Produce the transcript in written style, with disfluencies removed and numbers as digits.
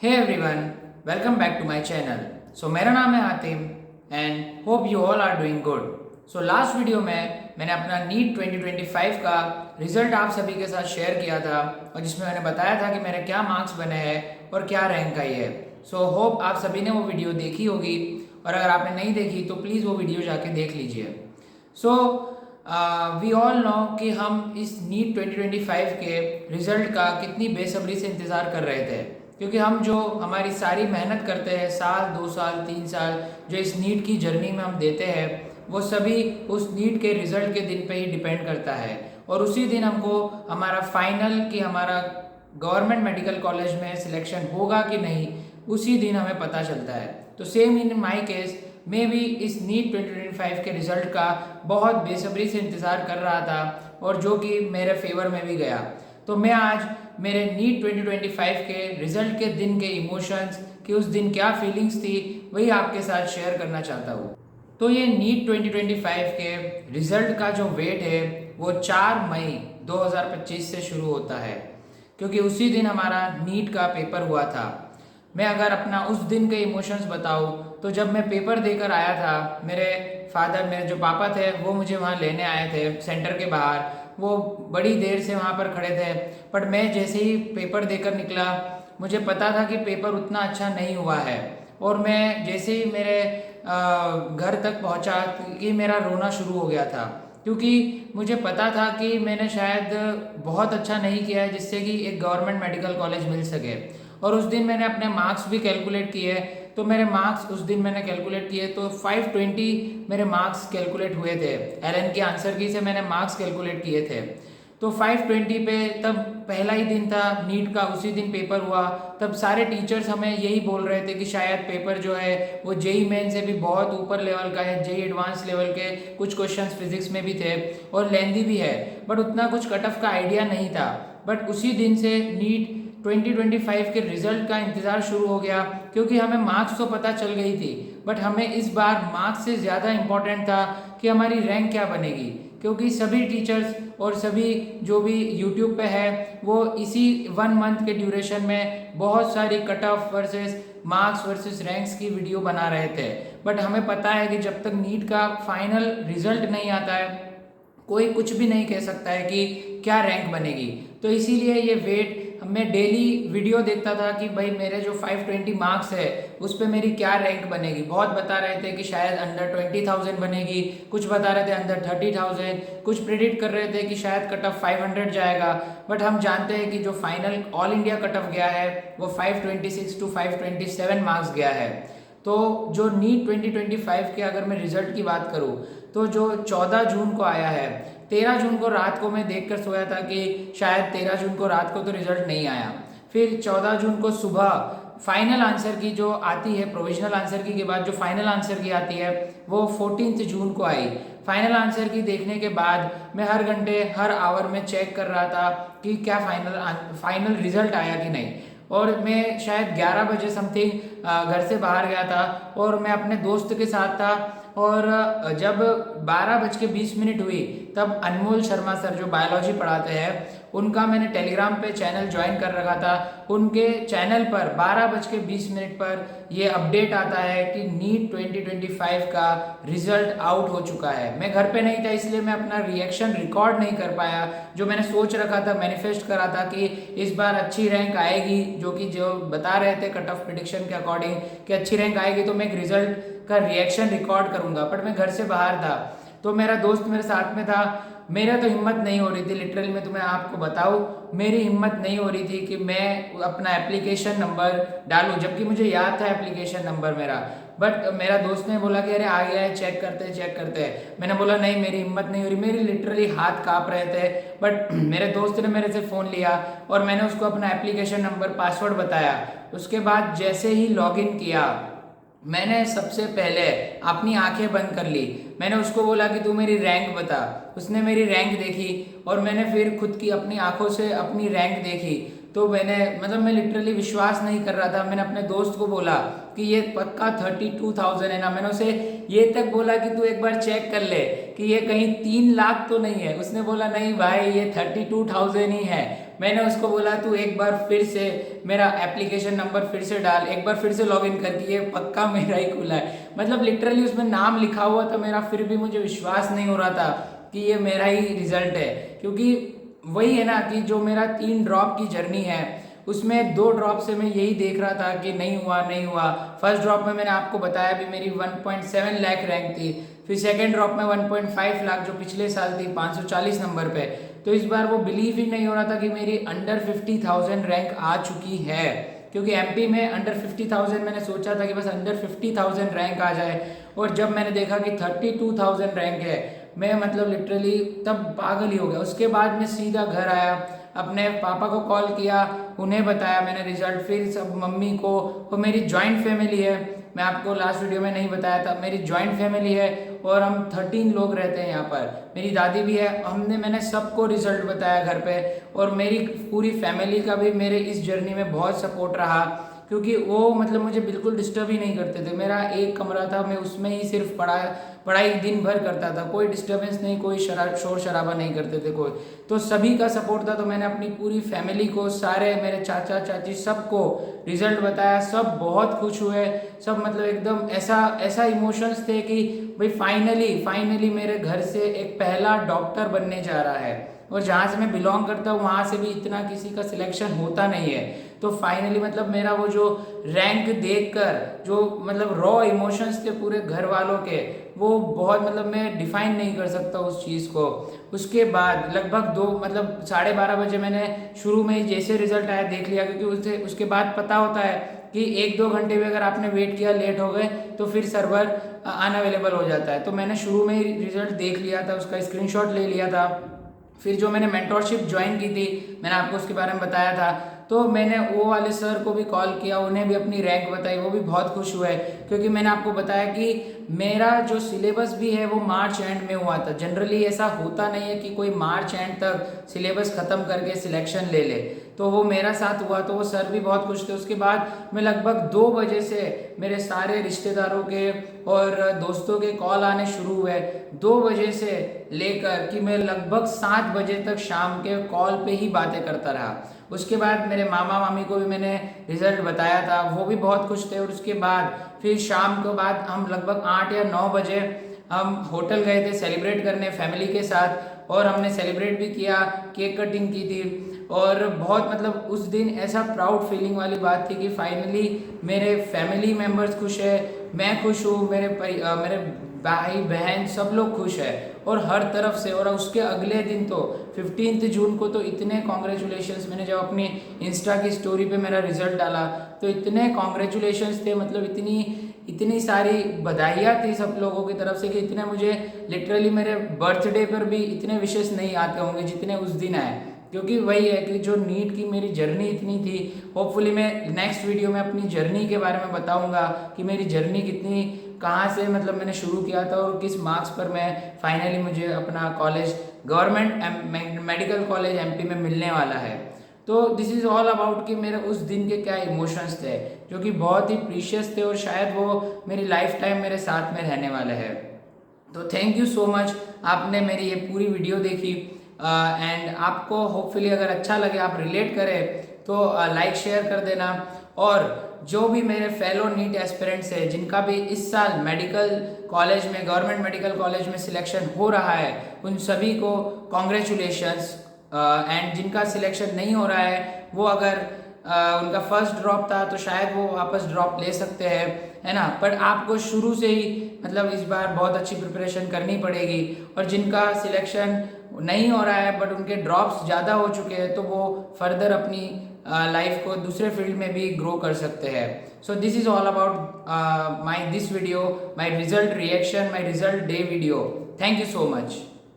Hey everyone, welcome back to my channel. मेरा नाम है Hatim and hope you all are doing good. Last video में मैंने अपना नीट 2025 का रिजल्ट आप सभी के साथ शेयर किया था और जिसमें मैंने बताया था कि मेरे क्या मार्क्स बने हैं और क्या रैंक आई है. होप आप सभी ने वो वीडियो देखी होगी और अगर आपने नहीं देखी तो प्लीज़ वो वीडियो जाके देख लीजिए. वी ऑल नो कि हम इस नीट 2025 के रिजल्ट का कितनी बेसब्री से इंतज़ार कर रहे थे, क्योंकि हम जो हमारी सारी मेहनत करते हैं, साल 2 साल 3 साल जो इस नीट की जर्नी में हम देते हैं, वो सभी उस नीट के रिजल्ट के दिन पे ही डिपेंड करता है. और उसी दिन हमको हमारा फाइनल कि हमारा गवर्नमेंट मेडिकल कॉलेज में सिलेक्शन होगा कि नहीं, उसी दिन हमें पता चलता है. तो सेम इन माई केस, मैं भी इस नीट 2025 के रिजल्ट का बहुत बेसब्री से इंतज़ार कर रहा था और जो कि मेरे फेवर में भी गया. तो मैं आज मेरे नीट 2025 के रिजल्ट के दिन के इमोशंस कि उस दिन क्या फीलिंग्स थी वही आपके साथ शेयर करना चाहता हूँ. तो ये नीट 2025 के रिजल्ट का जो वेट है वो 4 मई 2025 से शुरू होता है, क्योंकि उसी दिन हमारा नीट का पेपर हुआ था. मैं अगर अपना उस दिन के इमोशंस बताऊँ तो जब मैं पेपर देकर आया था, मेरे जो पापा थे वो मुझे वहाँ लेने आए थे सेंटर के बाहर. वो बड़ी देर से वहाँ पर खड़े थे, बट मैं जैसे ही पेपर देकर निकला मुझे पता था कि पेपर उतना अच्छा नहीं हुआ है. और मैं जैसे ही मेरे घर तक पहुँचा कि मेरा रोना शुरू हो गया था, क्योंकि मुझे पता था कि मैंने शायद बहुत अच्छा नहीं किया है जिससे कि एक गवर्नमेंट मेडिकल कॉलेज मिल सके. और उस दिन मैंने अपने मार्क्स भी कैलकुलेट किए, तो मेरे मार्क्स उस दिन मैंने कैलकुलेट किए तो 520 मेरे मार्क्स कैलकुलेट हुए थे. एलन की आंसर की से मैंने मार्क्स कैलकुलेट किए थे. तो 520 पे तब पहला ही दिन था नीट का, उसी दिन पेपर हुआ. तब सारे टीचर्स हमें यही बोल रहे थे कि शायद पेपर जो है वो जेई मेन से भी बहुत ऊपर लेवल का है, जेई एडवांस लेवल के कुछ क्वेश्चंस फिजिक्स में भी थे और लेंदी भी है, बट उतना कुछ कट ऑफ का आइडिया नहीं था. बट उसी दिन से नीट 2025 के रिजल्ट का इंतज़ार शुरू हो गया, क्योंकि हमें मार्क्स तो पता चल गई थी, बट हमें इस बार मार्क्स से ज़्यादा इम्पोर्टेंट था कि हमारी रैंक क्या बनेगी. क्योंकि सभी टीचर्स और सभी जो भी यूट्यूब पे है वो इसी 1 मंथ के ड्यूरेशन में बहुत सारी cut off versus marks versus ranks की वीडियो बना रहे थे. बट हमें पता है कि जब तक नीट का फाइनल रिजल्ट नहीं आता है कोई कुछ भी नहीं कह सकता है कि क्या रैंक बनेगी. तो इसीलिए ये वेट मैं डेली वीडियो देखता था कि भाई मेरे जो 520 मार्क्स है उस पर मेरी क्या रैंक बनेगी. बहुत बता रहे थे कि शायद अंडर 20,000 बनेगी, कुछ बता रहे थे अंडर 30,000, कुछ प्रिडिक्ट कर रहे थे कि शायद कट ऑफ 500 जाएगा. बट हम जानते हैं कि जो final all India cut off गया है वो 526 to 527 मार्क्स गया है. तो जो नीट 2025 के अगर मैं रिजल्ट की बात करूँ तो जो 14 जून को आया है, 13 जून को रात को मैं देखकर सोया था कि शायद 13 जून को रात को तो रिजल्ट नहीं आया. फिर 14 जून को सुबह फाइनल आंसर की जो आती है, प्रोविजनल आंसर की के बाद जो फाइनल आंसर की आती है वो 14 जून को आई. फाइनल आंसर की देखने के बाद मैं हर घंटे हर आवर में चेक कर रहा था कि क्या फाइनल रिजल्ट आया कि नहीं. और मैं शायद 11 बजे समथिंग घर से बाहर गया था और मैं अपने दोस्त के साथ था. और जब 12:20 हुई तब अनमोल शर्मा सर जो बायोलॉजी पढ़ाते हैं उनका मैंने टेलीग्राम पे चैनल ज्वाइन कर रखा था. उनके चैनल पर 12:20 पर ये अपडेट आता है कि नीट 2025 का रिजल्ट आउट हो चुका है. मैं घर पे नहीं था इसलिए मैं अपना रिएक्शन रिकॉर्ड नहीं कर पाया. जो मैंने सोच रखा था, मैनिफेस्ट करा था कि इस बार अच्छी रैंक आएगी, जो बता रहे थे कट ऑफ प्रिडिक्शन के अकॉर्डिंग कि अच्छी रैंक आएगी, तो मैं एक रिजल्ट का रिएक्शन रिकॉर्ड करूंगा. बट मैं घर से बाहर था तो मेरा दोस्त मेरे साथ में था. मेरा तो हिम्मत नहीं हो रही थी, लिटरली मैं तुम्हें आपको बताऊं, मेरी हिम्मत नहीं हो रही थी कि मैं अपना एप्लीकेशन नंबर डालूं, जबकि मुझे याद था एप्लीकेशन नंबर मेरा. बट मेरा दोस्त ने बोला कि अरे आ गया है, चेक करते हैं. मैंने बोला नहीं, मेरी हिम्मत नहीं हो रही, मेरी लिटरली हाथ कांप रहे थे. बट मेरे दोस्त ने मेरे से फ़ोन लिया और मैंने उसको अपना एप्लीकेशन नंबर पासवर्ड बताया. उसके बाद जैसे ही लॉगिन किया मैंने सबसे पहले अपनी आंखें बंद कर ली. मैंने उसको बोला कि तू मेरी रैंक बता. उसने मेरी रैंक देखी और मैंने फिर खुद की अपनी आंखों से अपनी रैंक देखी. तो मैं लिटरली विश्वास नहीं कर रहा था. मैंने अपने दोस्त को बोला कि ये पक्का 32,000 है ना. मैंने उसे ये तक बोला कि तू एक बार चेक कर ले कि ये कहीं 3 लाख तो नहीं है। उसने बोला नहीं भाई ये 32,000 ही है। मैंने उसको बोला तू एक बार फिर से मेरा एप्लीकेशन नंबर फिर से डाल, एक बार फिर से लॉगिन कर कि ये पक्का मेरा ही खुला है। मतलब लिटरली उसमें नाम लिखा हुआ था मेरा, फिर भी मुझे विश्वास नहीं हो रहा था कि ये मेरा ही रिजल्ट है। क्योंकि वही है ना कि जो मेरा 3 ड्रॉप की जर्नी है उसमें 2 ड्रॉप से मैं यही देख रहा था कि नहीं हुआ। फर्स्ट ड्रॉप में मैंने आपको बताया भी मेरी 1.7 लाख रैंक थी, फिर सेकेंड ड्रॉप में 1.5 लाख जो पिछले साल थी 540 नंबर पे। तो इस बार वो बिलीव ही नहीं हो रहा था कि मेरी अंडर 50,000 रैंक आ चुकी है। क्योंकि एमपी में अंडर 50,000 मैंने सोचा था कि बस अंडर 50,000 रैंक आ जाए, और जब मैंने देखा कि 32,000 रैंक है मैं मतलब लिटरली तब पागल ही हो गया। उसके बाद मैं सीधा घर आया, अपने पापा को कॉल किया, उन्हें बताया मैंने रिजल्ट, फिर सब मम्मी को। वो मेरी जॉइंट फैमिली है, मैं आपको लास्ट वीडियो में नहीं बताया था, मेरी जॉइंट फैमिली है और हम 13 लोग रहते हैं यहाँ पर, मेरी दादी भी है। मैंने सबको रिजल्ट बताया घर पे, और मेरी पूरी फैमिली का भी मेरे इस जर्नी में बहुत सपोर्ट रहा। क्योंकि वो मतलब मुझे बिल्कुल डिस्टर्ब ही नहीं करते थे। मेरा एक कमरा था, मैं उसमें ही सिर्फ पढ़ाई दिन भर करता था, कोई डिस्टर्बेंस नहीं, कोई शोर शराबा नहीं करते थे कोई। तो सभी का सपोर्ट था। तो मैंने अपनी पूरी फैमिली को, सारे मेरे चाचा चाची सबको रिजल्ट बताया, सब बहुत खुश हुए। सब मतलब एकदम ऐसा इमोशंस थे कि भाई फाइनली मेरे घर से एक पहला डॉक्टर बनने जा रहा है। और जहाँ से मैं बिलोंग करता हूँ वहाँ से भी इतना किसी का सिलेक्शन होता नहीं है। तो फाइनली मतलब मेरा वो जो रैंक देखकर जो मतलब रॉ इमोशंस थे पूरे घर वालों के, वो बहुत मतलब मैं डिफाइन नहीं कर सकता उस चीज़ को। उसके बाद लगभग 12:30 बजे मैंने शुरू में ही जैसे रिजल्ट आया देख लिया, क्योंकि उसके बाद पता होता है कि 1-2 घंटे भी अगर आपने वेट किया, लेट हो गए तो फिर सर्वर अनअवेलेबल हो जाता है। तो मैंने शुरू में ही रिजल्ट देख लिया था, उसका स्क्रीनशॉट ले लिया था। फिर जो मैंने मेंटोरशिप ज्वाइन की थी, मैंने आपको उसके बारे में बताया था, तो मैंने वो वाले सर को भी कॉल किया, उन्हें भी अपनी रैंक बताई, वो भी बहुत खुश हुए। क्योंकि मैंने आपको बताया कि मेरा जो सिलेबस भी है वो मार्च एंड में हुआ था। जनरली ऐसा होता नहीं है कि कोई मार्च एंड तक सिलेबस ख़त्म करके सिलेक्शन ले ले, तो वो मेरा साथ हुआ। तो वो सर भी बहुत खुश थे। उसके बाद मैं लगभग 2 बजे से मेरे सारे रिश्तेदारों के और दोस्तों के कॉल आने शुरू हुए। 2 बजे से लेकर कि मैं लगभग 7 बजे तक शाम के कॉल पे ही बातें करता रहा। उसके बाद मेरे मामा मामी को भी मैंने रिजल्ट बताया था, वो भी बहुत खुश थे। और उसके बाद फिर शाम के बाद हम लगभग 8 या 9 बजे हम होटल गए थे सेलिब्रेट करने फैमिली के साथ, और हमने सेलिब्रेट भी किया, केक कटिंग की थी। और बहुत मतलब उस दिन ऐसा प्राउड फीलिंग वाली बात थी कि फाइनली मेरे फैमिली मेम्बर्स खुश है, मैं खुश हूँ, मेरे भाई बहन सब लोग खुश है, और हर तरफ से। और उसके अगले दिन तो 15 जून को तो इतने कॉन्ग्रेचुलेशंस, मैंने जब अपनी इंस्टा की स्टोरी पे मेरा रिजल्ट डाला तो इतने कॉन्ग्रेचुलेशंस थे, मतलब इतनी सारी बधाइयाँ थी सब लोगों की तरफ से कि इतने मुझे लिटरली मेरे बर्थडे पर भी इतने विशेष नहीं आते होंगे जितने उस दिन आए। क्योंकि वही है कि जो नीट की मेरी जर्नी इतनी थी। होपफुली मैं नेक्स्ट वीडियो में अपनी जर्नी के बारे में बताऊंगा कि मेरी जर्नी कितनी, कहाँ से मतलब मैंने शुरू किया था और किस मार्क्स पर मैं फाइनली मुझे अपना college government medical college MP में मिलने वाला है। तो दिस इज़ ऑल अबाउट कि मेरे उस दिन के क्या इमोशंस थे जो कि बहुत ही प्रीशियस थे, और शायद वो मेरी लाइफ टाइम मेरे साथ में रहने वाले हैं। तो थैंक यू सो मच, आपने मेरी ये पूरी वीडियो देखी। एंड आपको होपफुली अगर अच्छा लगे, आप रिलेट करें तो लाइक शेयर कर देना। और जो भी मेरे फेलो नीट एस्पिरेंट्स है जिनका भी इस साल मेडिकल कॉलेज में, गवर्नमेंट मेडिकल कॉलेज में सिलेक्शन हो रहा है, उन सभी को कॉन्ग्रेचुलेशंस। एंड जिनका सिलेक्शन नहीं हो रहा है वो अगर उनका फर्स्ट ड्रॉप था तो शायद वो वापस ड्रॉप ले सकते हैं, है ना। पर आपको शुरू से ही मतलब इस बार बहुत अच्छी प्रिपरेशन करनी पड़ेगी। और जिनका सिलेक्शन नहीं हो रहा है बट उनके ड्रॉप्स ज़्यादा हो चुके हैं तो वो फर्दर अपनी लाइफ को दूसरे फील्ड में भी ग्रो कर सकते हैं। So this is all about this video, my result reaction, my result day video. Thank you so much.